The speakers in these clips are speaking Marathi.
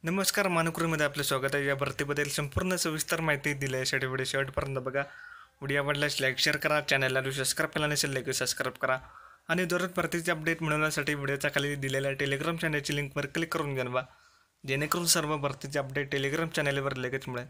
नमस्कार मानुकरीमध्ये आपलं स्वागत आहे. या भरतीबद्दल संपूर्ण सविस्तर माहिती दिली यासाठी व्हिडिओ शेवटपर्यंत बघा. व्हिडिओ आवडल्यास लाईक शेअर करा, चॅनलला सबस्क्राईब केला नसेल लगेच सबस्क्राईब करा आणि दररोज भरतीचे अपडेट मिळवण्यासाठी व्हिडिओच्या खाली दिलेल्या टेलिग्राम चॅनलची लिंकवर क्लिक करून घ्या, जेणेकरून सर्व भरतीचे अपडेट टेलिग्राम चॅनलवर लगेच मिळेल.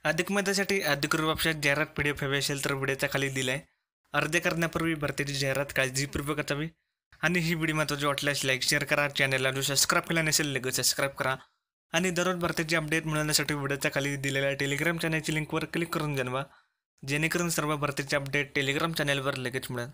अधिक माहितीसाठी अधिकृत वेबसाईट जाहिरात PDF हवी असेल तर व्हिडिओच्या खाली दिलाय. अर्ज करण्यापूर्वी भरतीची जाहिरात काळजीपूर्वक असावी. आणि ही व्हिडिओ महत्त्वाची वाटल्यास लाईक शेअर करा, चॅनलला सबस्क्राईब केला नसेल लगेच सबस्क्राईब करा आणि दररोज भरतीची अपडेट मिळवण्यासाठी व्हिडिओच्या खाली दिलेल्या टेलिग्राम चॅनलची लिंकवर क्लिक करून जाणवा, जेणेकरून सर्व भरतीचे अपडेट टेलिग्राम चॅनलवर लगेच मिळेल.